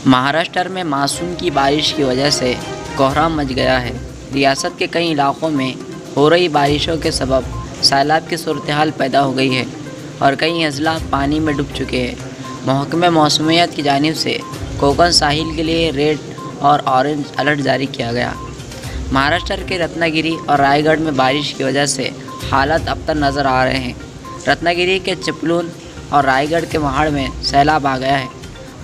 महाराष्ट्र में मानसून की बारिश की वजह से कोहराम मच गया है। रियासत के कई इलाकों में हो रही बारिशों के सबब सैलाब की सूरत-ए-हाल पैदा हो गई है और कई अजला पानी में डूब चुके हैं। महकमे मौसमियात की जानिब से कोकण साहिल के लिए रेड और ऑरेंज अलर्ट जारी किया गया। महाराष्ट्र के रत्नागिरी और रायगढ़ में बारिश की वजह से हालात अबतर नज़र आ रहे हैं। रत्नागिरी के चिपलून और रायगढ़ के महाड़ में सैलाब आ गया है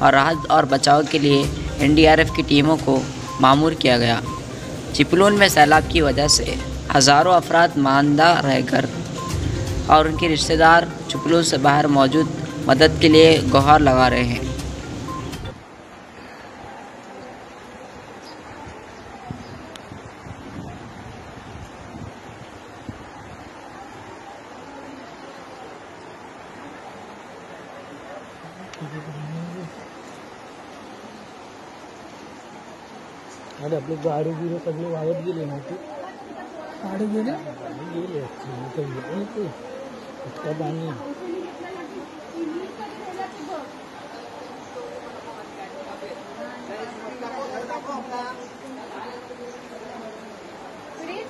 और राहत और बचाव के लिए एनडीआरएफ की टीमों को मामूर किया गया। चिपलून में सैलाब की वजह से हज़ारों अफराद मांदा रहकर और उनके रिश्तेदार चिपलून से बाहर मौजूद मदद के लिए गुहार लगा रहे हैं। अरे आपली गाडी गिरे सगळे वाहत गेले ना ते गाडी गेले इतका पाणी प्लीज